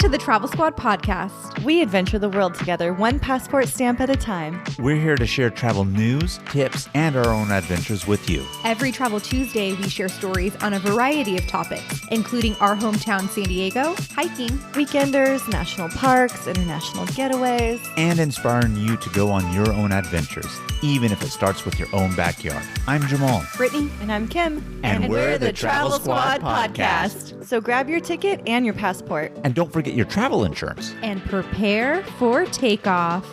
to the Travel Squad podcast. We adventure the world together, one passport stamp at a time. We're here to share travel news, tips, and our own adventures with you. Every Travel Tuesday, we share stories on a variety of topics, including our hometown San Diego, hiking, weekenders, national parks, international getaways, and inspiring you to go on your own adventures, even if it starts with your own backyard. I'm Jamal. Brittany. And I'm Kim. And we're the Travel Squad podcast. So grab your ticket and your passport. And don't forget your travel insurance. And prepare for takeoff.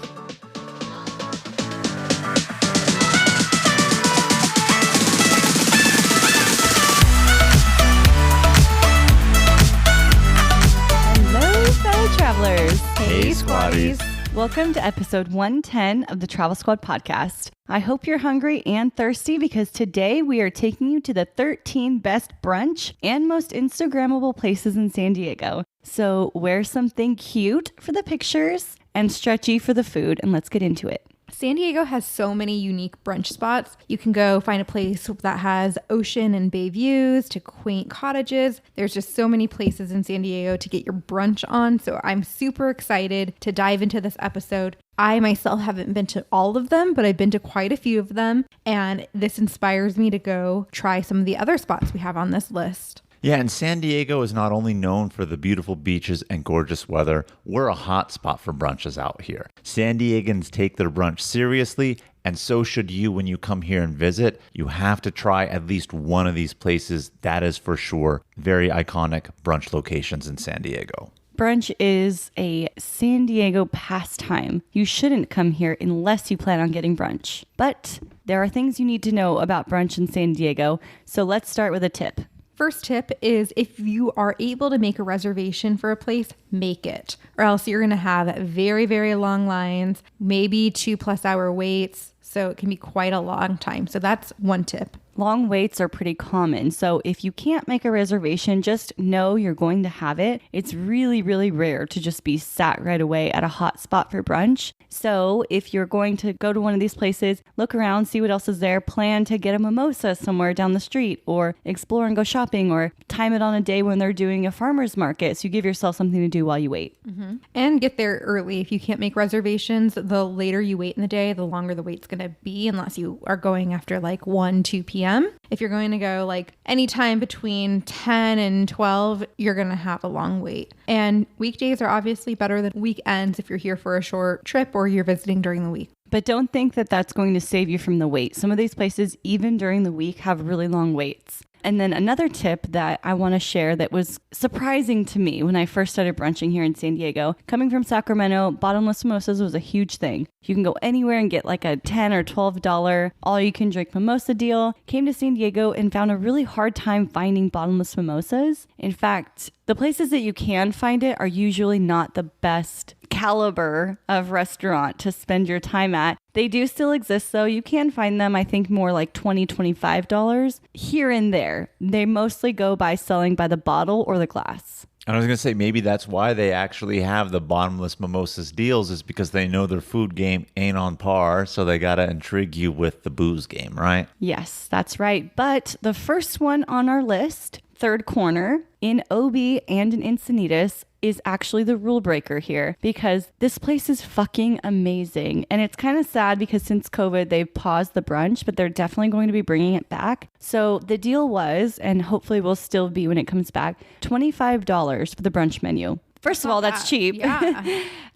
Hello, fellow travelers. Hey, squaddies. Welcome to episode 110 of the Travel Squad podcast. I hope you're hungry and thirsty because today we are taking you to the 13 best brunch and most Instagrammable places in San Diego. So wear something cute for the pictures and stretchy for the food, and let's get into it. San Diego has so many unique brunch spots. You can go find a place that has ocean and bay views to quaint cottages. There's just so many places in San Diego to get your brunch on. So I'm super excited to dive into this episode. I myself haven't been to all of them, but I've been to quite a few of them. And this inspires me to go try some of the other spots we have on this list. Yeah, and San Diego is not only known for the beautiful beaches and gorgeous weather, we're a hot spot for brunches out here. San Diegans take their brunch seriously, and so should you when you come here and visit. You have to try at least one of these places, that is for sure. Very iconic brunch locations in San Diego. Brunch is a San Diego pastime. You shouldn't come here unless you plan on getting brunch. But there are things you need to know about brunch in San Diego, so let's start with a tip. First tip is if you are able to make a reservation for a place, make it. Or else you're going to have very, very long lines, maybe 2+ hour waits. So it can be quite a long time. So that's one tip. Long waits are pretty common. So if you can't make a reservation, just know you're going to have it. It's really, really rare to just be sat right away at a hot spot for brunch. So if you're going to go to one of these places, look around, see what else is there, plan to get a mimosa somewhere down the street or explore and go shopping or time it on a day when they're doing a farmer's market. So you give yourself something to do while you wait. Mm-hmm. And get there early. If you can't make reservations, the later you wait in the day, the longer the wait's going to be unless you are going after like 1, 2 p.m. If you're going to go like anytime between 10 and 12, you're going to have a long wait. And weekdays are obviously better than weekends if you're here for a short trip or you're visiting during the week. But don't think that that's going to save you from the wait. Some of these places, even during the week, have really long waits. And then another tip that I want to share that was surprising to me when I first started brunching here in San Diego. Coming from Sacramento, bottomless mimosas was a huge thing. You can go anywhere and get like a $10 or $12 all-you-can-drink mimosa deal. Came to San Diego and found a really hard time finding bottomless mimosas. In fact, the places that you can find it are usually not the best caliber of restaurant to spend your time at. They do still exist though. You can find them, I think, more like $20, $25 here and there. They mostly go by selling by the bottle or the glass. And I was going to say, maybe that's why they actually have the bottomless mimosas deals, is because they know their food game ain't on par, so they got to intrigue you with the booze game, right? Yes, that's right. But the first one on our list, Third Corner, in OB and in Encinitas, is actually the rule breaker here because this place is fucking amazing. And it's kind of sad because since COVID, they've paused the brunch, but they're definitely going to be bringing it back. So the deal was, and hopefully will still be when it comes back, $25 for the brunch menu. First of all, that's cheap. Yeah.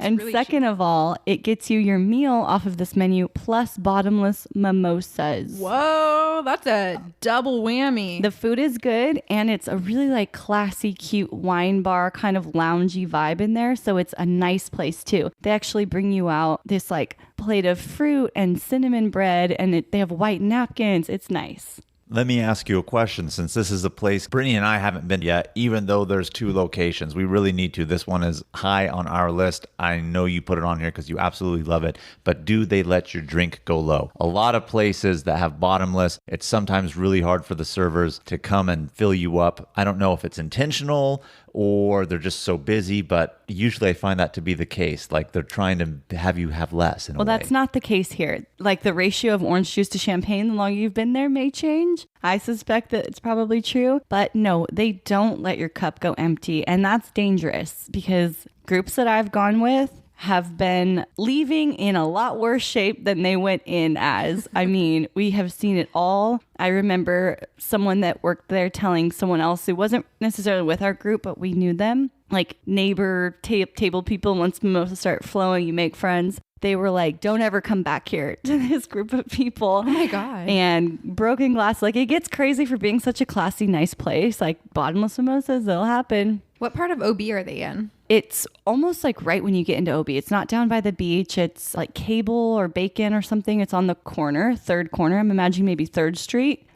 And really second cheap. of all, it gets you your meal off of this menu plus bottomless mimosas. Whoa, that's a double whammy. The food is good and it's a really like classy, cute wine bar kind of loungy vibe in there. So it's a nice place too. They actually bring you out this like plate of fruit and cinnamon bread and they have white napkins. It's nice. Let me ask you a question. Since this is a place Brittany and I haven't been yet, even though there's 2 locations, we really need to. This one is high on our list. I know you put it on here because you absolutely love it, but do they let your drink go low? A lot of places that have bottomless, it's sometimes really hard for the servers to come and fill you up. I don't know if it's intentional or they're just so busy. But usually I find that to be the case. Like they're trying to have you have less in a way. Well, that's not the case here. Like the ratio of orange juice to champagne, the longer you've been there may change. I suspect that it's probably true. But no, they don't let your cup go empty. And that's dangerous because groups that I've gone with have been leaving in a lot worse shape than they went in as. I mean, we have seen it all. I remember someone that worked there telling someone else who wasn't necessarily with our group, but we knew them, like neighbor table people, once mimosas start flowing, you make friends. They were like, don't ever come back here to this group of people. Oh my God. And broken glass, like it gets crazy for being such a classy, nice place. Like bottomless mimosas, they'll happen. What part of OB are they in? It's almost like right when you get into OB. It's not down by the beach. It's like Cable or Bacon or something. It's on the corner, third corner. I'm imagining maybe 3rd Street.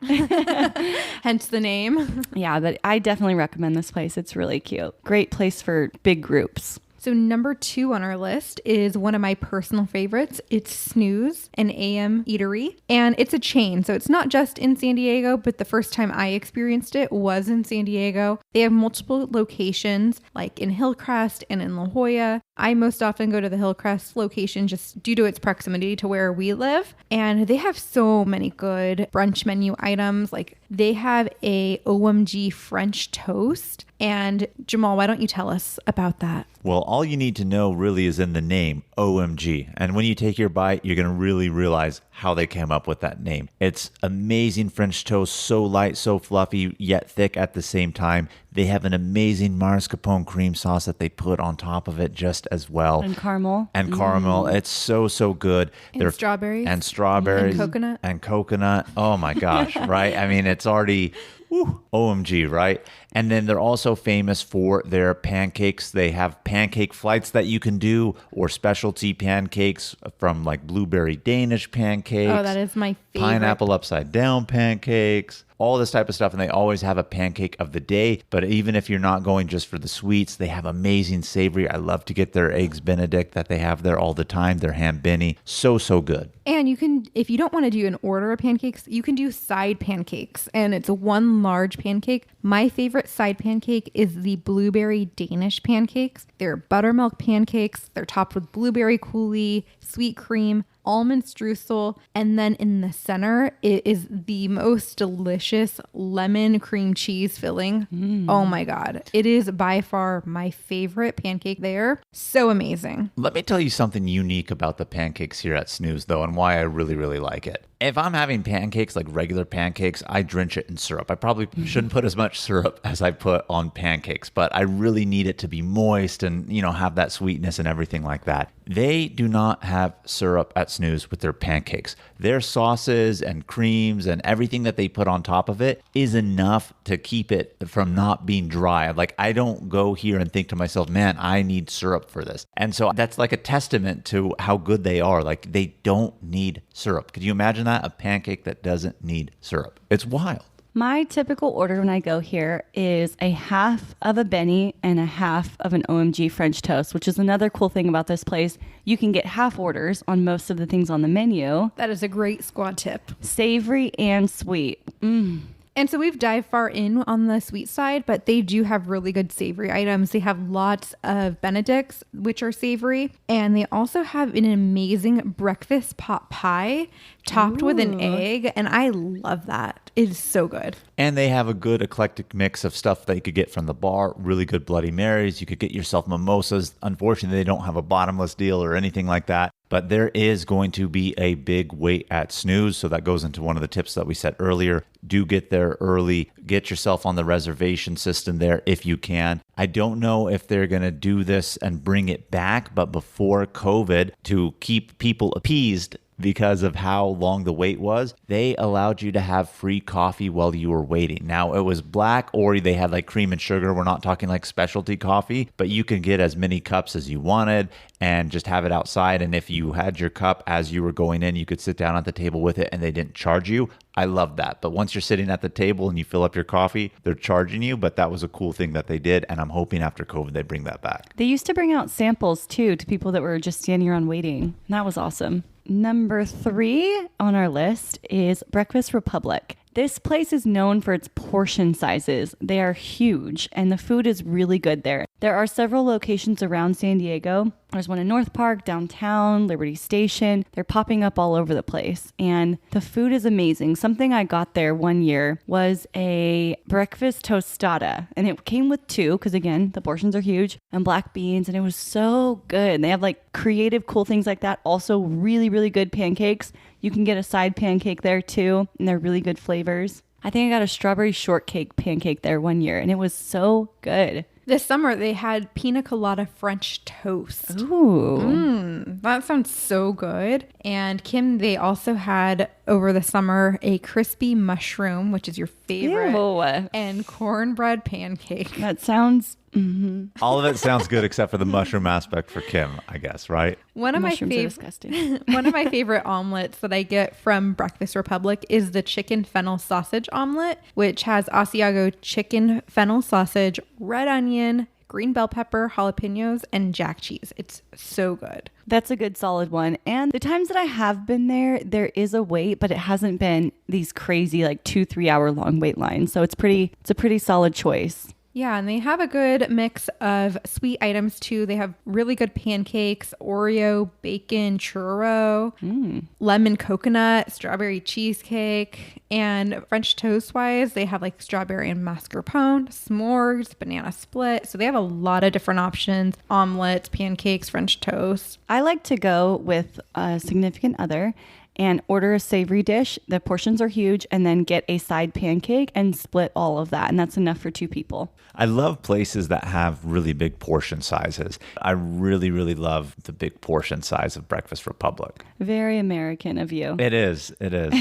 Hence the name. Yeah, but I definitely recommend this place. It's really cute. Great place for big groups. So number 2 on our list is one of my personal favorites. It's Snooze, an AM eatery. And it's a chain. So it's not just in San Diego, but the first time I experienced it was in San Diego. They have multiple locations like in Hillcrest and in La Jolla. I most often go to the Hillcrest location just due to its proximity to where we live. And they have so many good brunch menu items. Like they have a OMG French toast. And Jamal, why don't you tell us about that? Well, all you need to know really is in the name, OMG. And when you take your bite, you're going to really realize how they came up with that name. It's amazing French toast, so light, so fluffy, yet thick at the same time. They have an amazing mascarpone cream sauce that they put on top of it just as well. And caramel. And caramel. It's so, so good. And strawberries. And strawberries. And coconut. And coconut. Oh my gosh, right? I mean, it's already... Woo, OMG, right? And then they're also famous for their pancakes. They have pancake flights that you can do, or specialty pancakes from like blueberry Danish pancakes. Oh, that is my favorite. Pineapple upside down pancakes. All this type of stuff. And they always have a pancake of the day. But even if you're not going just for the sweets, they have amazing savory. I love to get their eggs Benedict that they have there all the time. Their ham benny. So, so good. And you can, if you don't want to do an order of pancakes, you can do side pancakes. And it's one large pancake. My favorite side pancake is the blueberry Danish pancakes. They're buttermilk pancakes. They're topped with blueberry coulis, sweet cream, almond streusel, and then in the center it is the most delicious lemon cream cheese filling. Oh my God. It is by far my favorite pancake there. So amazing. Let me tell you something unique about the pancakes here at Snooze, though, and why I really, really like it. If I'm having pancakes, like regular pancakes, I drench it in syrup. I probably shouldn't put as much syrup as I put on pancakes, but I really need it to be moist and, you know, have that sweetness and everything like that. They do not have syrup at Snooze with their pancakes. Their sauces and creams and everything that they put on top of it is enough to keep it from not being dry. Like, I don't go here and think to myself, man, I need syrup for this. And so that's like a testament to how good they are. Like, they don't need syrup. Could you imagine that? A pancake that doesn't need syrup. It's wild. My typical order when I go here is a half of a Benny and a half of an OMG French toast, which is another cool thing about this place. You can get half orders on most of the things on the menu. That is a great squad tip. Savory and sweet. And so we've dived far in on the sweet side, but they do have really good savory items. They have lots of Benedicts, which are savory. And they also have an amazing breakfast pot pie topped with an egg. And I love that. It is so good. And they have a good eclectic mix of stuff that you could get from the bar. Really good Bloody Marys. You could get yourself mimosas. Unfortunately, they don't have a bottomless deal or anything like that. But there is going to be a big wait at Snooze. So that goes into one of the tips that we said earlier. Do get there early. Get yourself on the reservation system there if you can. I don't know if they're going to do this and bring it back, but before COVID, to keep people appeased because of how long the wait was, they allowed you to have free coffee while you were waiting. Now, it was black, or they had like cream and sugar. We're not talking like specialty coffee, but you can get as many cups as you wanted and just have it outside. And if you had your cup as you were going in, you could sit down at the table with it and they didn't charge you. I love that. But once you're sitting at the table and you fill up your coffee, they're charging you. But that was a cool thing that they did. And I'm hoping after COVID, they bring that back. They used to bring out samples too to people that were just standing around waiting. And that was awesome. Number 3 on our list is Breakfast Republic. This place is known for its portion sizes. They are huge, and the food is really good there. There are several locations around San Diego. There's one in North Park, downtown, Liberty Station. They're popping up all over the place, and the food is amazing. Something I got there one year was a breakfast tostada, and it came with two, because again, the portions are huge, and black beans, and it was so good. And they have like creative, cool things like that. Also, really, really good pancakes. You can get a side pancake there too, and they're really good flavors. I think I got a strawberry shortcake pancake there one year, and it was so good. This summer, they had pina colada French toast. Ooh. That sounds so good. And Kim, they also had over the summer a crispy mushroom, which is your favorite, Ew. and cornbread pancake. That sounds... All of it sounds good except for the mushroom aspect for Kim, I guess, right? One of Mushrooms are disgusting. One of my favorite omelets that I get from Breakfast Republic is the chicken fennel sausage omelet, which has Asiago chicken fennel sausage, red onion, green bell pepper, jalapenos, and jack cheese. It's so good. That's a good solid one. And the times that I have been there, there is a wait, but it hasn't been these crazy like 2-3 hour long wait lines. So it's a pretty solid choice. Yeah, and they have a good mix of sweet items too. They have really good pancakes, Oreo, bacon, churro, lemon coconut, strawberry cheesecake, and French toast wise, they have like strawberry and mascarpone, s'mores, banana split. So they have a lot of different options, omelets, pancakes, French toast. I like to go with a significant other and order a savory dish. The portions are huge, and then get a side pancake and split all of that. And that's enough for 2 people. I love places that have really big portion sizes. I really, really love the big portion size of Breakfast Republic. Very American of you. It is. It is.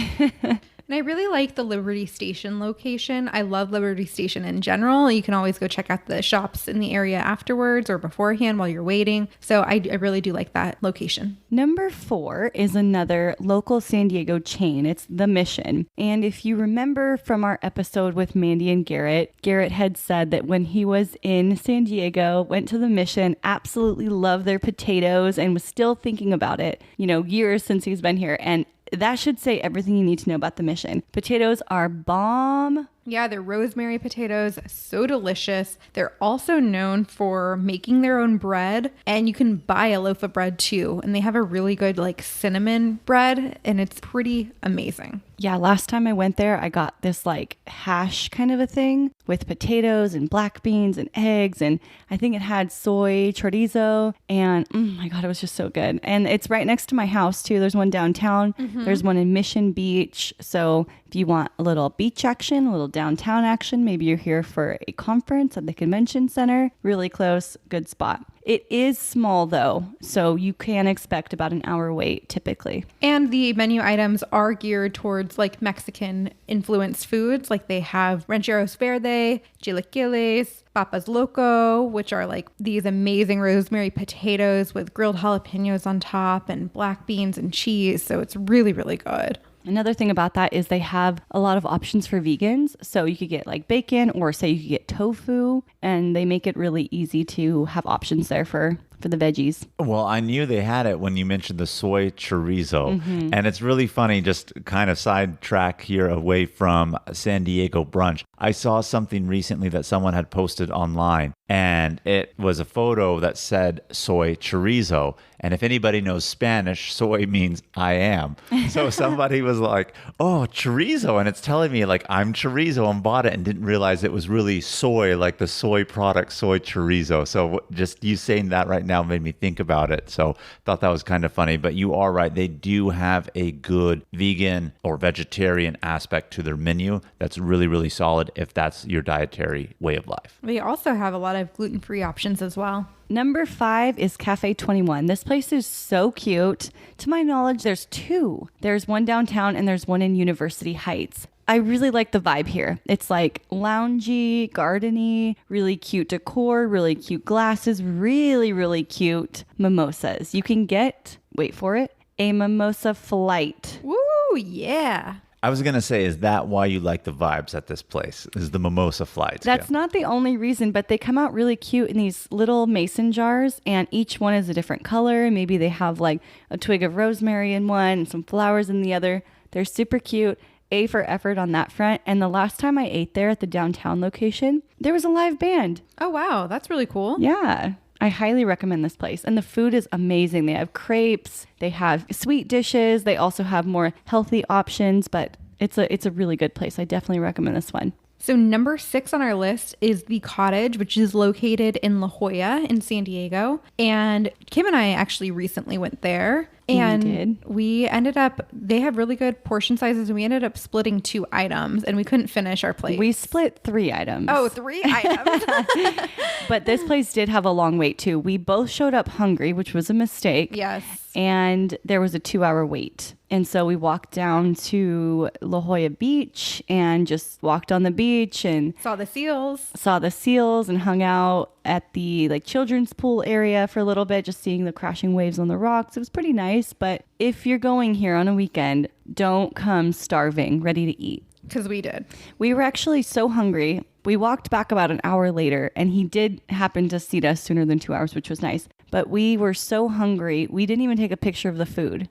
And I really like the Liberty Station location. I love Liberty Station in general. You can always go check out the shops in the area afterwards or beforehand while you're waiting. So I really do like that location. Number 4 is another local San Diego chain. It's The Mission. And if you remember from our episode with Mandy and Garrett, Garrett had said that when he was in San Diego, went to The Mission, absolutely loved their potatoes, and was still thinking about it, years since he's been here. And that should say everything you need to know about The Mission. Potatoes are bomb. Yeah, they're rosemary potatoes, so delicious. They're also known for making their own bread, and you can buy a loaf of bread too. And they have a really good cinnamon bread, and it's pretty amazing. Yeah, last time I went there, I got this hash kind of a thing with potatoes and black beans and eggs, and I think it had soy chorizo, and oh my God, it was just so good. And it's right next to my house too. There's one downtown. There's one in Mission Beach. So if you want a little beach action, a little downtown action, maybe you're here for a conference at the convention center, really close, good spot. It is small though, so you can expect about an hour wait typically. And the menu items are geared towards Mexican influenced foods. They have rancheros verde, chilaquiles, papas loco, which are these amazing rosemary potatoes with grilled jalapenos on top and black beans and cheese. So it's really, really good. Another thing about that is they have a lot of options for vegans. So you could get bacon, or say you could get tofu, and they make it really easy to have options there for the veggies. Well, I knew they had it when you mentioned the soy chorizo. And it's really funny, just kind of sidetrack here away from San Diego brunch. I saw something recently that someone had posted online, and it was a photo that said soy chorizo. And if anybody knows Spanish, soy means I am. So somebody was like, oh, chorizo. And it's telling me I'm chorizo, and bought it and didn't realize it was really soy, the soy product, soy chorizo. So just you saying that right now made me think about it. So thought that was kind of funny. But you are right. They do have a good vegan or vegetarian aspect to their menu that's really, really solid if that's your dietary way of life. They also have a lot of gluten-free options as well. Number 5 is Cafe 21. This place is so cute. To my knowledge, there's 2. There's one downtown and there's one in University Heights. I really like the vibe here. It's loungy, gardeny, really cute decor, really cute glasses, really, really cute mimosas. You can get, wait for it, a mimosa flight. Woo, yeah. I was going to say, is that why you like the vibes at this place? Is the mimosa flights? That's not the only reason, but they come out really cute in these little mason jars, and each one is a different color. Maybe they have a twig of rosemary in one and some flowers in the other. They're super cute. A for effort on that front. And the last time I ate there at the downtown location, there was a live band. Oh, wow. That's really cool. Yeah. I highly recommend this place. And the food is amazing. They have crepes, they have sweet dishes, they also have more healthy options, but it's a really good place. I definitely recommend this one. So number 6 on our list is the Cottage, which is located in La Jolla in San Diego. And Kim and I actually recently went there. And we ended up, they have really good portion sizes, and we ended up splitting 2 items, and we couldn't finish our plate. We split 3 items. Oh, 3 items. But this place did have a long wait too. We both showed up hungry, which was a mistake. Yes. And there was a 2-hour wait. And so we walked down to La Jolla Beach and just walked on the beach and saw the seals and hung out at the like children's pool area for a little bit, just seeing the crashing waves on the rocks. It was pretty nice. But if you're going here on a weekend, don't come starving, ready to eat. Because we did. We were actually so hungry. We walked back about an hour later, and he did happen to seat us sooner than 2 hours, which was nice. But we were so hungry, we didn't even take a picture of the food.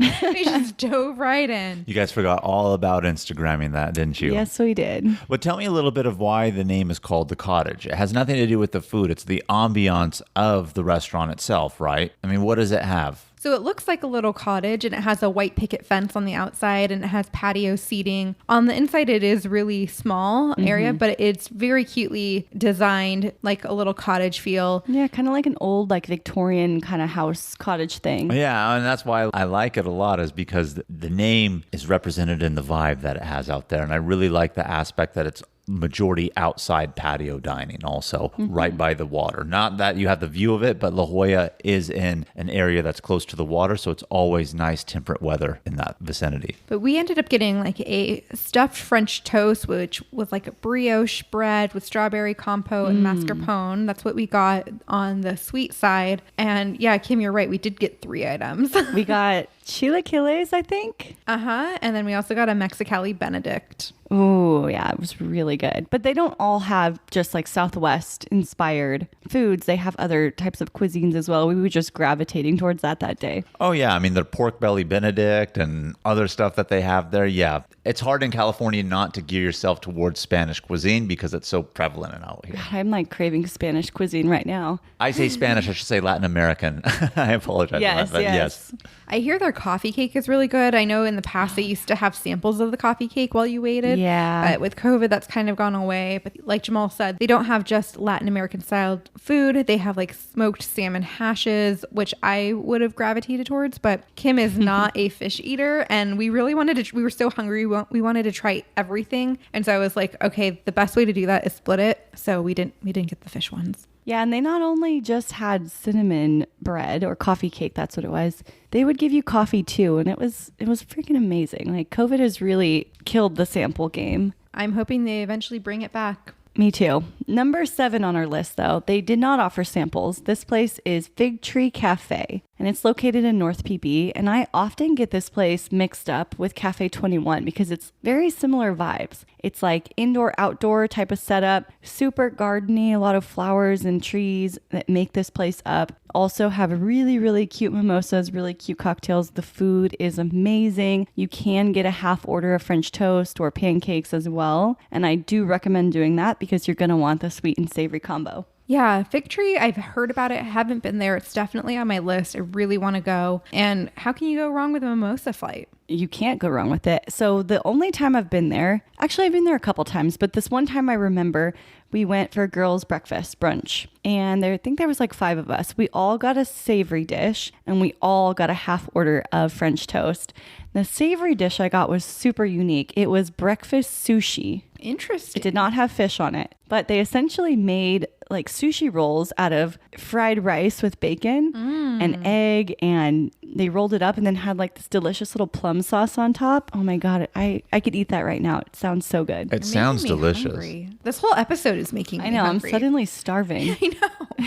We just dove right in. You guys forgot all about Instagramming that, didn't you? Yes, we did. But tell me a little bit of why the name is called the Cottage. It has nothing to do with the food. It's the ambiance of the restaurant itself, right? I mean, what does it have? So it looks like a little cottage, and it has a white picket fence on the outside, and it has patio seating. On the inside, it is really small area, but it's very cutely designed, like a little cottage feel. Yeah, kind of like an old like Victorian kind of house cottage thing. Yeah, and that's why I like it a lot, is because the name is represented in the vibe that it has out there. And I really like the aspect that it's majority outside patio dining also, right by the water. Not that you have the view of it, but La Jolla is in an area that's close to the water, so it's always nice temperate weather in that vicinity. But we ended up getting like a stuffed French toast, which was like a brioche bread with strawberry compote and mascarpone. That's what we got on the sweet side. And yeah, Kim, you're right. We did get 3 items. We got chilaquiles, I think. And then we also got a Mexicali Benedict. Oh, yeah, it was really good. But they don't all have just like Southwest inspired foods. They have other types of cuisines as well. We were just gravitating towards that day. Oh, yeah. I mean, the pork belly Benedict and other stuff that they have there. Yeah. It's hard in California not to gear yourself towards Spanish cuisine because it's so prevalent out here. God, I'm like craving Spanish cuisine right now. I say Spanish, I should say Latin American. I apologize. Yes, for that, but yes. I hear their coffee cake is really good. I know in the past they used to have samples of the coffee cake while you waited. Yeah. But with COVID, that's kind of gone away. But like Jamal said, they don't have just Latin American style food. They have like smoked salmon hashes, which I would have gravitated towards. But Kim is not a fish eater. And we really wanted to, we were so hungry. We wanted to try everything. And so I was like, okay, the best way to do that is split it. So we didn't get the fish ones. Yeah, and they not only just had cinnamon bread or coffee cake, that's what it was. They would give you coffee too, and it was freaking amazing. Like COVID has really killed the sample game. I'm hoping they eventually bring it back. Me too. Number 7 on our list, though, they did not offer samples. This place is Fig Tree Cafe, and it's located in North PB. And I often get this place mixed up with Cafe 21 because it's very similar vibes. It's like indoor-outdoor type of setup, super gardeny, a lot of flowers and trees that make this place up. Also have really, really cute mimosas, really cute cocktails. The food is amazing. You can get a half order of French toast or pancakes as well. And I do recommend doing that because you're going to want the sweet and savory combo. Yeah, Fig Tree, I've heard about it. I haven't been there. It's definitely on my list. I really want to go. And how can you go wrong with a mimosa flight? You can't go wrong with it. So the only time I've been there, actually I've been there a couple times, but this one time I remember we went for girls' breakfast, brunch. And I think there was like 5 of us. We all got a savory dish and we all got a half order of French toast. The savory dish I got was super unique. It was breakfast sushi. Interesting. It did not have fish on it, but they essentially made like sushi rolls out of fried rice with bacon and egg, and they rolled it up and then had like this delicious little plum sauce on top. Oh my God, I could eat that right now. It sounds so good. It sounds delicious. Hungry. This whole episode is making me I know, hungry. I'm suddenly starving. I know.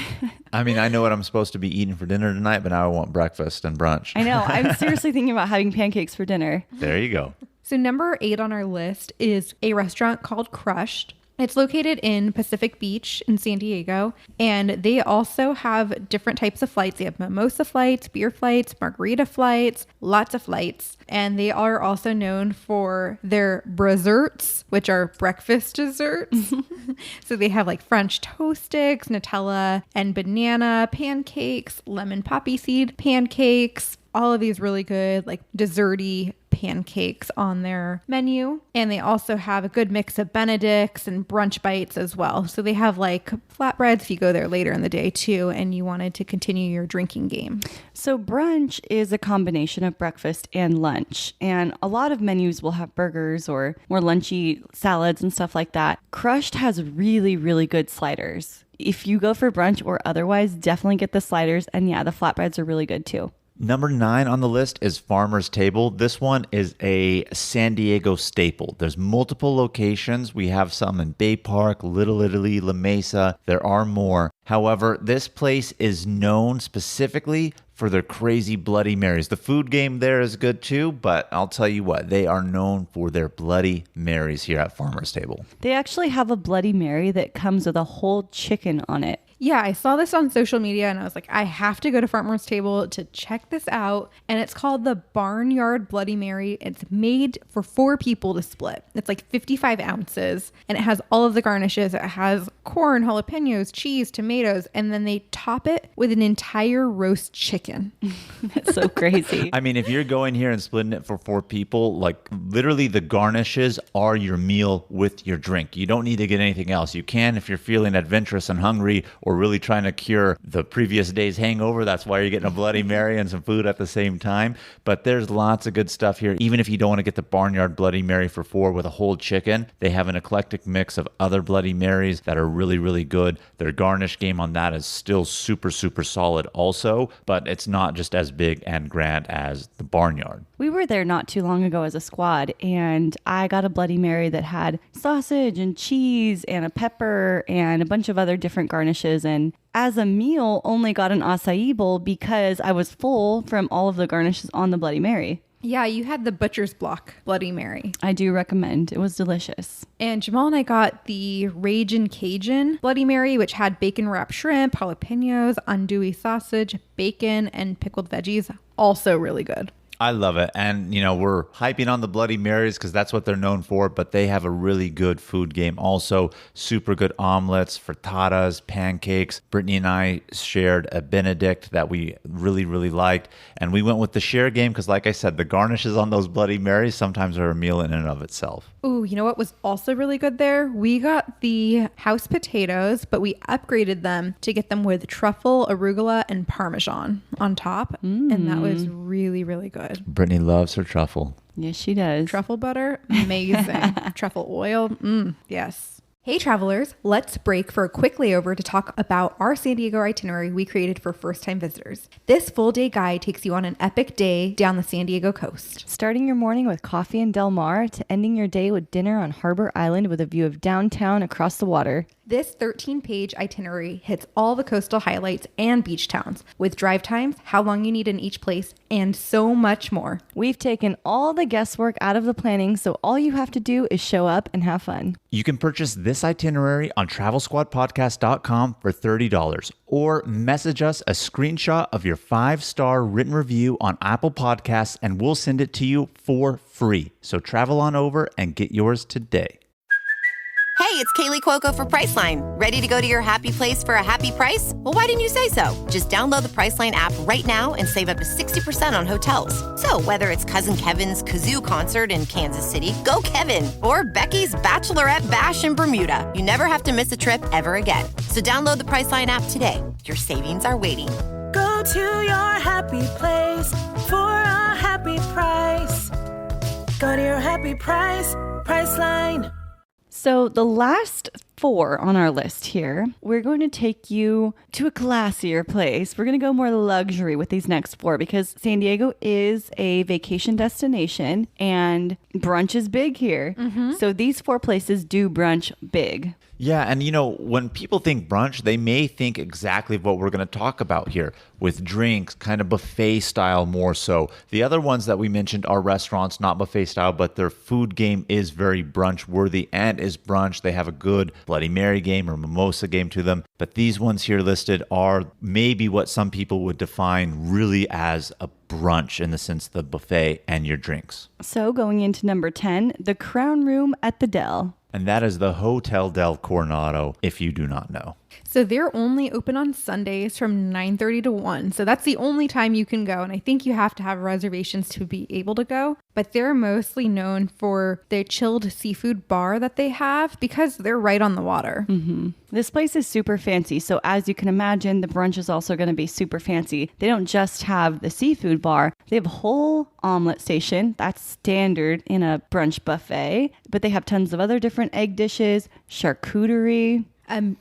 I mean, I know what I'm supposed to be eating for dinner tonight, but now I want breakfast and brunch. I know. I'm seriously thinking about having pancakes for dinner. There you go. So number 8 on our list is a restaurant called Crushed. It's located in Pacific Beach in San Diego, and they also have different types of flights. They have mimosa flights, beer flights, margarita flights, lots of flights. And they are also known for their desserts, which are breakfast desserts. So they have like French toast sticks, Nutella and banana pancakes, lemon poppy seed pancakes, all of these really good like desserty pancakes on their menu. And they also have a good mix of Benedicts and brunch bites as well. So they have like flatbreads if you go there later in the day too and you wanted to continue your drinking game. So brunch is a combination of breakfast and lunch. And a lot of menus will have burgers or more lunchy salads and stuff like that. Crushed has really, really good sliders. If you go for brunch or otherwise, definitely get the sliders. And yeah, the flatbreads are really good too. Number 9 on the list is Farmer's Table. This one is a San Diego staple. There's multiple locations. We have some in Bay Park, Little Italy, La Mesa. There are more. However, this place is known specifically for their crazy Bloody Marys. The food game there is good too, but I'll tell you what, they are known for their Bloody Marys here at Farmer's Table. They actually have a Bloody Mary that comes with a whole chicken on it. Yeah, I saw this on social media and I was like, I have to go to Farmer's Table to check this out. And it's called the Barnyard Bloody Mary. It's made for 4 people to split. It's like 55 ounces and it has all of the garnishes. It has corn, jalapenos, cheese, tomatoes, and then they top it with an entire roast chicken. That's so crazy. I mean, if you're going here and splitting it for 4 people, like literally the garnishes are your meal with your drink. You don't need to get anything else. You can if you're feeling adventurous and hungry or really trying to cure the previous day's hangover. That's why you're getting a Bloody Mary and some food at the same time. But there's lots of good stuff here. Even if you don't want to get the Barnyard Bloody Mary for 4 with a whole chicken, they have an eclectic mix of other Bloody Marys that are really, really good. Their garnish game on that is still super, super solid also, but it's not just as big and grand as the Barnyard. We were there not too long ago as a squad, and I got a Bloody Mary that had sausage and cheese and a pepper and a bunch of other different garnishes. And as a meal, only got an acai bowl because I was full from all of the garnishes on the Bloody Mary. Yeah, you had the Butcher's Block Bloody Mary. I do recommend. It was delicious. And Jamal and I got the Ragin' Cajun Bloody Mary, which had bacon wrapped shrimp, jalapenos, andouille sausage, bacon, and pickled veggies. Also really good. I love it. And, you know, we're hyping on the Bloody Marys because that's what they're known for, but they have a really good food game. Also, super good omelets, frittatas, pancakes. Brittany and I shared a Benedict that we really, really liked. And we went with the share game because, like I said, the garnishes on those Bloody Marys sometimes are a meal in and of itself. Ooh, you know what was also really good there? We got the house potatoes, but we upgraded them to get them with truffle, arugula, and Parmesan on top. And that was really, really good. Brittany loves her truffle. Yes, she does. Truffle butter, amazing. Truffle oil, yes. Hey travelers, let's break for a quick layover to talk about our San Diego itinerary we created for first-time visitors. This full-day guide takes you on an epic day down the San Diego coast. Starting your morning with coffee in Del Mar to ending your day with dinner on Harbor Island with a view of downtown across the water. This 13-page itinerary hits all the coastal highlights and beach towns with drive times, how long you need in each place, and so much more. We've taken all the guesswork out of the planning, so all you have to do is show up and have fun. You can purchase this itinerary on travelsquadpodcast.com for $30 or message us a screenshot of your 5-star written review on Apple Podcasts and we'll send it to you for free. So travel on over and get yours today. Hey, it's Kaylee Cuoco for Priceline. Ready to go to your happy place for a happy price? Well, why didn't you say so? Just download the Priceline app right now and save up to 60% on hotels. So whether it's Cousin Kevin's Kazoo Concert in Kansas City, go Kevin, or Becky's Bachelorette Bash in Bermuda, you never have to miss a trip ever again. So download the Priceline app today. Your savings are waiting. Go to your happy place for a happy price. Go to your happy price, Priceline. So the last 4 on our list here, we're going to take you to a classier place. We're going to go more luxury with these next 4 because San Diego is a vacation destination and brunch is big here. So these 4 places do brunch big. Yeah, and when people think brunch, they may think exactly what we're going to talk about here with drinks, kind of buffet style more so. The other ones that we mentioned are restaurants, not buffet style, but their food game is very brunch worthy and is brunch. They have a good Bloody Mary game or mimosa game to them. But these ones here listed are maybe what some people would define really as a brunch in the sense of the buffet and your drinks. So going into number 10, the Crown Room at the Del. And that is the Hotel del Coronado, if you do not know. So they're only open on Sundays from 9:30 to 1. So that's the only time you can go. And I think you have to have reservations to be able to go. But they're mostly known for the chilled seafood bar that they have because they're right on the water. Mm-hmm. This place is super fancy. So as you can imagine, the brunch is also going to be super fancy. They don't just have the seafood bar. They have a whole omelet station. That's standard in a brunch buffet. But they have tons of other different egg dishes, charcuterie,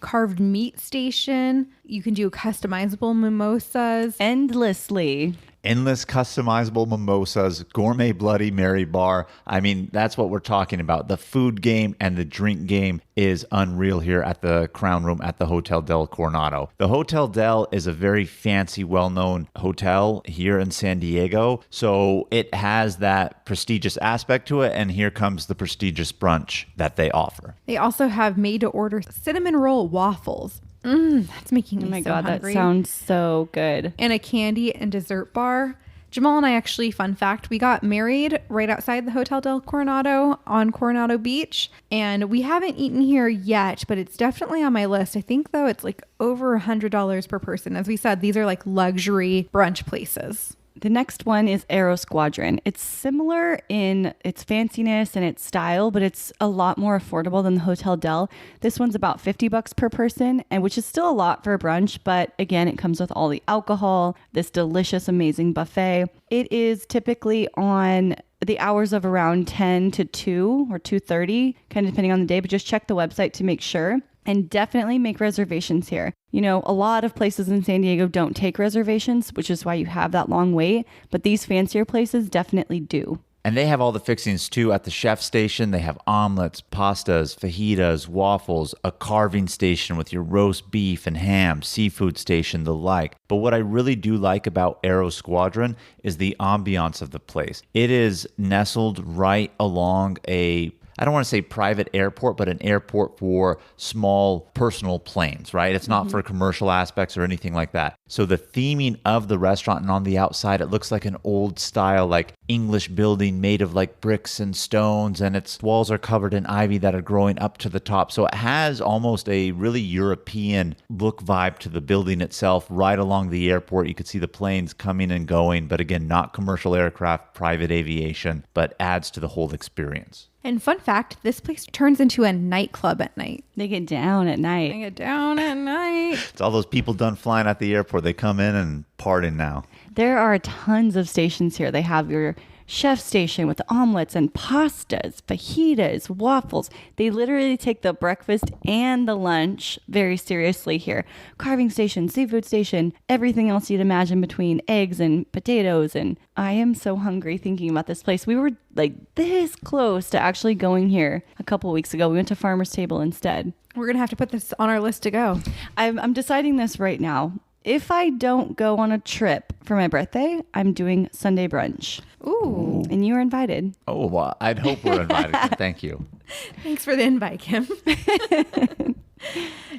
Carved meat station. You can do customizable mimosas. endlessly. Endless customizable mimosas, gourmet Bloody Mary bar. I mean, that's what we're talking about. The food game and the drink game is unreal here at the Crown Room at the Hotel del Coronado. The Hotel del is a very fancy, well-known hotel here in San Diego. So it has that prestigious aspect to it. And here comes the prestigious brunch that they offer. They also have made-to-order cinnamon roll waffles. That's making me so hungry. Oh my God, that sounds so good. And a candy and dessert bar. Jamal and I actually, fun fact, we got married right outside the Hotel del Coronado on Coronado Beach. And we haven't eaten here yet, but it's definitely on my list. I think, though, it's like over $100 per person. As we said, these are like luxury brunch places. The next one is Aero Squadron. It's similar in its fanciness and its style, but it's a lot more affordable than the Hotel Del. This one's about $50 per person, and which is still a lot for a brunch, but again, it comes with all the alcohol, this delicious, amazing buffet. It is typically on the hours of around 10 to 2 or 2:30, kind of depending on the day, but just check the website to make sure. And definitely make reservations here. A lot of places in San Diego don't take reservations, which is why you have that long wait. But these fancier places definitely do. And they have all the fixings too at the chef station. They have omelets, pastas, fajitas, waffles, a carving station with your roast beef and ham, seafood station, the like. But what I really do like about Aero Squadron is the ambiance of the place. It is nestled right along I don't want to say private airport, but an airport for small personal planes, right? It's not for commercial aspects or anything like that. So the theming of the restaurant and on the outside, it looks like an old style, like English building made of like bricks and stones, and its walls are covered in ivy that are growing up to the top. So it has almost a really European look vibe to the building itself right along the airport. You could see the planes coming and going, but again, not commercial aircraft, private aviation, but adds to the whole experience. And fun fact, this place turns into a nightclub at night. They get down at night. They get down at night. It's all those people done flying at the airport. They come in and party now. There are tons of stations here. They have your chef station with omelets and pastas, fajitas, waffles. They literally take the breakfast and the lunch very seriously here. Carving station, seafood station, everything else you'd imagine between eggs and potatoes. And I am so hungry thinking about this place. We were like this close to actually going here a couple weeks ago. We went to Farmer's Table instead. We're going to have to put this on our list to go. I'm deciding this right now. If I don't go on a trip for my birthday, I'm doing Sunday brunch. Ooh. And you are invited. Oh, well, I'd hope we're invited. Thank you. Thanks for the invite, Kim.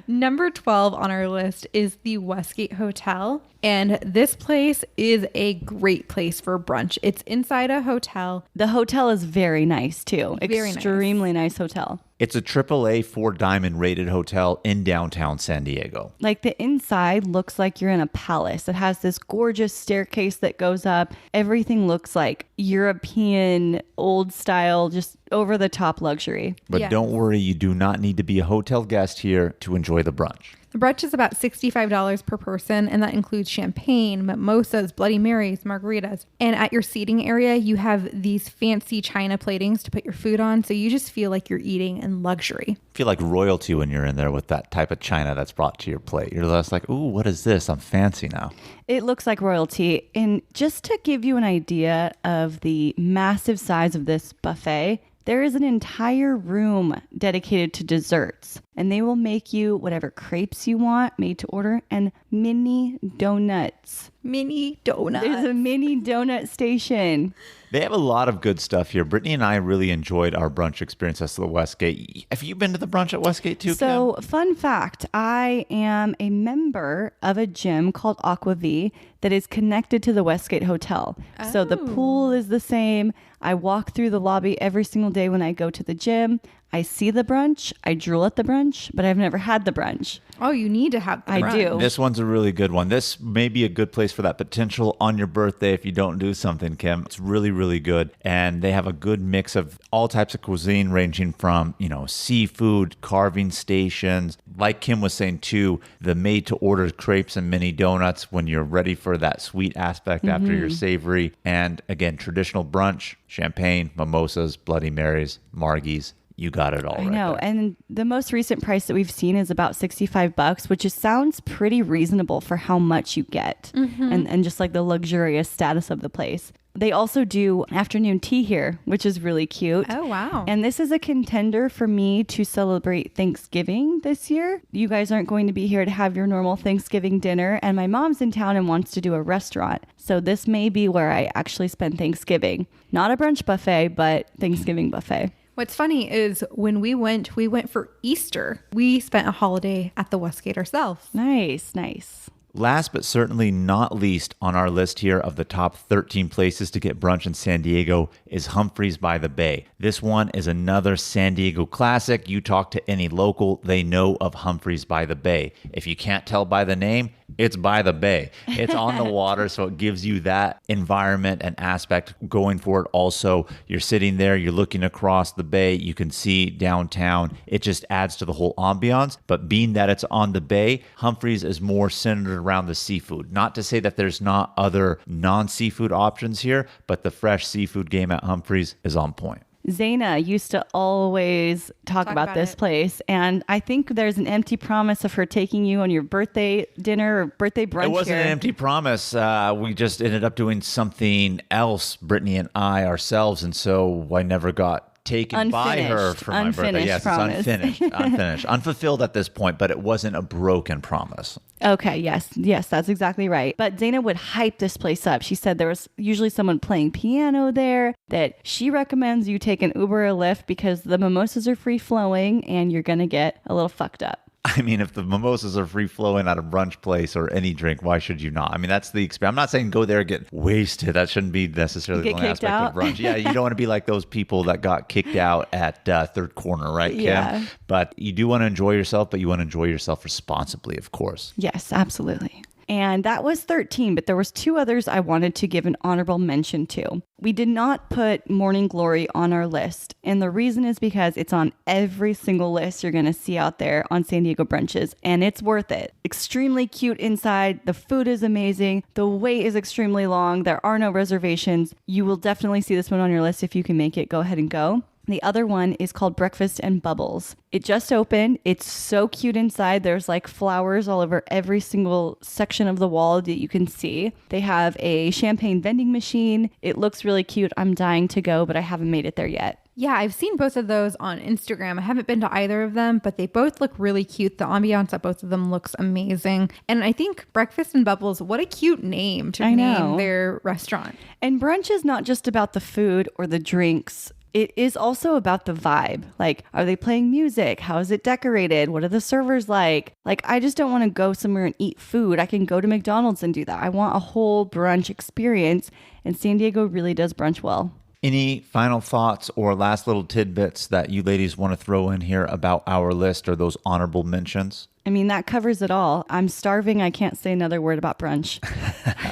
Number 12 on our list is the Westgate Hotel. And this place is a great place for brunch. It's inside a hotel. The hotel is very nice, too. Very Extremely nice hotel. It's a AAA 4-diamond rated hotel in downtown San Diego. Like the inside looks like you're in a palace. It has this gorgeous staircase that goes up. Everything looks like European, old style, just over the top luxury. But Yes. don't worry, you do not need to be a hotel guest here to enjoy the brunch. The brunch is about $65 per person, and that includes champagne, mimosas, Bloody Marys, margaritas. And at your seating area, you have these fancy china platings to put your food on, so you just feel like you're eating in luxury. Feel like royalty when you're in there with that type of china that's brought to your plate. You're less like, ooh, what is this? I'm fancy now. It looks like royalty. And just to give you an idea of the massive size of this buffet, there is an entire room dedicated to desserts. and they will make you whatever crepes you want, made to order, and mini donuts. Mini donuts. There's a mini donut station. They have a lot of good stuff here. Brittany and I really enjoyed our brunch experience at the Westgate. Have you been to the brunch at Westgate too, So, Kim? fun fact, I am a member of a gym called Aqua-V that is connected to the Westgate Hotel. So the pool is the same. I walk through the lobby every single day when I go to the gym. I see the brunch. I drool at the brunch, but I've never had the brunch. Oh, you need to have the I brunch. do. This one's a really good one. This may be a good place for that potential on your birthday if you don't do something, Kim. It's really, really good. And they have a good mix of all types of cuisine ranging from, seafood, carving stations. Like Kim was saying too, the made-to-order crepes and mini donuts when you're ready for that sweet aspect after your savory. And again, traditional brunch, champagne, mimosas, Bloody Marys, margies. You got it all I right know. there. And the most recent price that we've seen is about $65, which sounds pretty reasonable for how much you get and just like the luxurious status of the place. They also do afternoon tea here, which is really cute. Oh, wow. And this is a contender for me to celebrate Thanksgiving this year. You guys aren't going to be here to have your normal Thanksgiving dinner. And my mom's in town and wants to do a restaurant. So this may be where I actually spend Thanksgiving. Not a brunch buffet, but Thanksgiving buffet. What's funny is when we went for Easter. We spent a holiday at the Westgate ourselves. Nice, nice. Last but certainly not least on our list here of the top 13 places to get brunch in San Diego is Humphrey's by the Bay. This one is another San Diego classic. You talk to any local, they know of Humphrey's by the Bay. If you can't tell by the name, it's by the bay. It's on the water, so it gives you that environment and aspect going for it. Also, you're sitting there, you're looking across the bay, you can see downtown. It just adds to the whole ambiance. But being that it's on the bay, Humphrey's is more centered around the seafood. Not to say that there's not other non-seafood options here, but the fresh seafood game at Humphrey's is on point. Zaina used to always talk about this place, and I think there's an empty promise of her taking you on your birthday dinner or birthday brunch. It wasn't here. an empty promise. We just ended up doing something else, Brittany and I ourselves, and so I never got taken by her for my birthday. Yes, promise. It's unfinished, unfulfilled at this point, but it wasn't a broken promise. Okay, yes, that's exactly right. But Zaina would hype this place up. She said there was usually someone playing piano there, that she recommends you take an Uber or Lyft because the mimosas are free flowing and you're going to get a little fucked up. I mean, if the mimosas are free flowing at a brunch place or any drink, why should you not? I mean, that's the experience. I'm not saying go there and get wasted. That shouldn't be necessarily the only aspect of brunch. Yeah, you don't want to be like those people that got kicked out at Third Corner, right, Kim? Yeah. But you do want to enjoy yourself, but you want to enjoy yourself responsibly, of course. Yes, absolutely. And that was 13, but there was 2 others I wanted to give an honorable mention to. We did not put Morning Glory on our list. And the reason is because it's on every single list you're going to see out there on San Diego brunches. And it's worth it. Extremely cute inside. The food is amazing. The wait is extremely long. There are no reservations. You will definitely see this one on your list. If you can make it, go ahead and go. The other one is called Breakfast and Bubbles. It just opened. It's so cute inside. There's like flowers all over every single section of the wall that you can see. They have a champagne vending machine. It looks really cute. I'm dying to go, but I haven't made it there yet. Yeah, I've seen both of those on Instagram. I haven't been to either of them, but they both look really cute. The ambiance at both of them looks amazing. And I think Breakfast and Bubbles, what a cute name to name their restaurant. And brunch is not just about the food or the drinks. It is also about the vibe. Like, are they playing music? How is it decorated? What are the servers like? Like, I just don't want to go somewhere and eat food. I can go to McDonald's and do that. I want a whole brunch experience. And San Diego really does brunch well. Any final thoughts or last little tidbits that you ladies want to throw in here about our list or those honorable mentions? I mean, that covers it all. I'm starving. I can't say another word about brunch.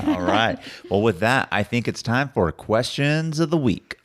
All right. Well, with that, I think it's time for Questions of the Week.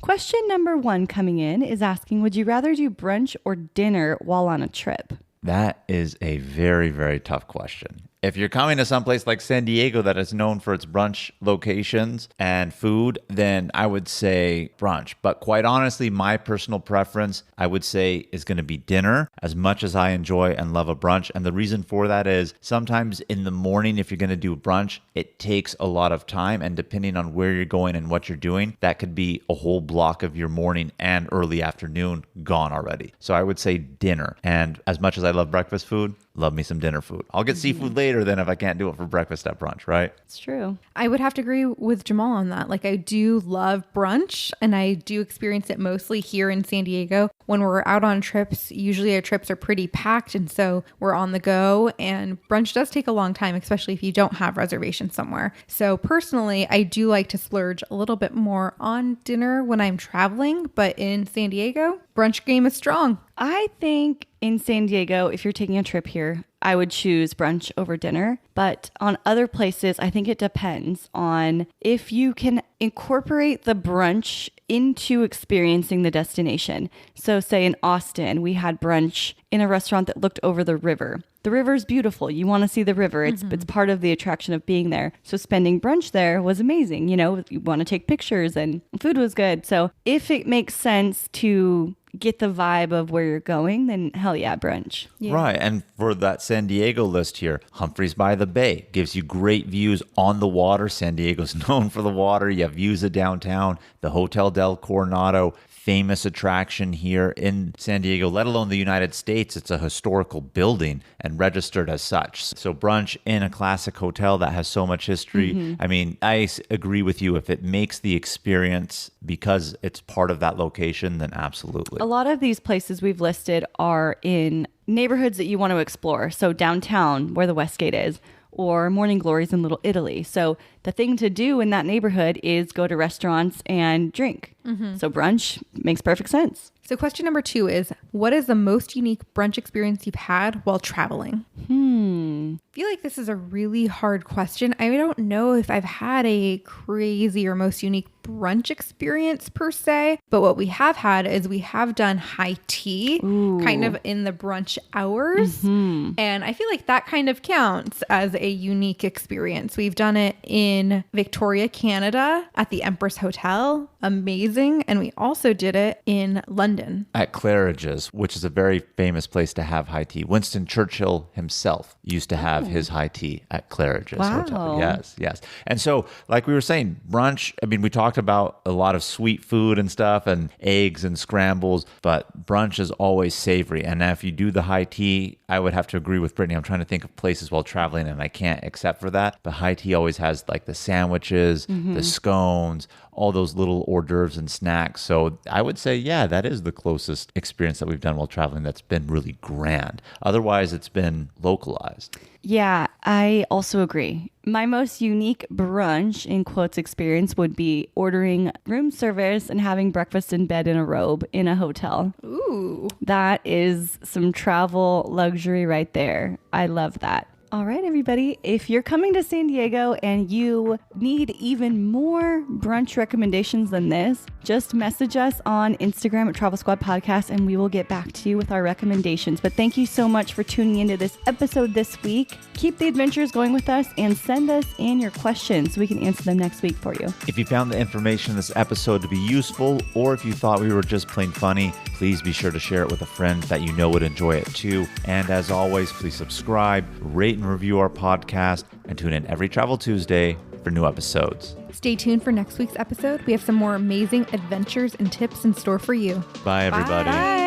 Question number 1 coming in is asking, would you rather do brunch or dinner while on a trip? That is a very, very tough question. If you're coming to someplace like San Diego that is known for its brunch locations and food, then I would say brunch. But quite honestly, my personal preference, I would say, is going to be dinner, as much as I enjoy and love a brunch. And the reason for that is sometimes in the morning, if you're going to do brunch, it takes a lot of time. And depending on where you're going and what you're doing, that could be a whole block of your morning and early afternoon gone already. So I would say dinner. And as much as I love breakfast food, love me some dinner food. I'll get seafood later then if I can't do it for breakfast at brunch, right? It's true. I would have to agree with Jamal on that. Like, I do love brunch, and I do experience it mostly here in San Diego. When we're out on trips, usually our trips are pretty packed, and so we're on the go, and brunch does take a long time, especially if you don't have reservations somewhere. So personally, I do like to splurge a little bit more on dinner when I'm traveling, but in San Diego, brunch game is strong. I think in San Diego, if you're taking a trip here, I would choose brunch over dinner. But on other places, I think it depends on if you can incorporate the brunch into experiencing the destination. So say in Austin, we had brunch in a restaurant that looked over the river. The river is beautiful. You want to see the river. It's part of the attraction of being there. So spending brunch there was amazing. You know, you want to take pictures and food was good. So if it makes sense to get the vibe of where you're going, then hell yeah, brunch. Yeah. Right. And for that San Diego list here, Humphrey's by the Bay gives you great views on the water. San Diego's known for the water. You have views of downtown, the Hotel del Coronado, famous attraction here in San Diego, let alone the United States. It's a historical building and registered as such. So brunch in a classic hotel that has so much history. I mean, I agree with you. If it makes the experience because it's part of that location, then absolutely. A lot of these places we've listed are in neighborhoods that you want to explore. So downtown, where the Westgate is, or Morning Glories in Little Italy. So the thing to do in that neighborhood is go to restaurants and drink. So brunch makes perfect sense. So question number 2 is, what is the most unique brunch experience you've had while traveling? I feel like this is a really hard question. I don't know if I've had a crazy or most unique brunch experience per se, but what we have had is we have done high tea kind of in the brunch hours. And I feel like that kind of counts as a unique experience. We've done it in Victoria, Canada at the Empress Hotel. Amazing. And we also did it in London. At Claridge's, which is a very famous place to have high tea. Winston Churchill himself used to have his high tea at Claridge's Hotel. Yes. And so, like we were saying, brunch, I mean, we talked about a lot of sweet food and stuff and eggs and scrambles, but brunch is always savory. And if you do the high tea, I would have to agree with Brittany. I'm trying to think of places while traveling and I can't except for that. But high tea always has like the sandwiches, the scones, all those little hors d'oeuvres and snacks. So I would say, yeah, that is the closest experience that we've done while traveling that's been really grand. Otherwise, it's been localized. Yeah, I also agree. My most unique brunch, in quotes, experience would be ordering room service and having breakfast in bed in a robe in a hotel. Ooh. That is some travel luxury right there. I love that. All right, everybody. If you're coming to San Diego and you need even more brunch recommendations than this, just message us on Instagram at Travel Squad Podcast and we will get back to you with our recommendations. But thank you so much for tuning into this episode this week. Keep the adventures going with us and send us in your questions so we can answer them next week for you. If you found the information in this episode to be useful, or if you thought we were just plain funny, please be sure to share it with a friend that you know would enjoy it too. And as always, please subscribe, rate and review our podcast, and tune in every Travel Tuesday for new episodes. Stay tuned for next week's episode. We have some more amazing adventures and tips in store for you. Bye, everybody. Bye.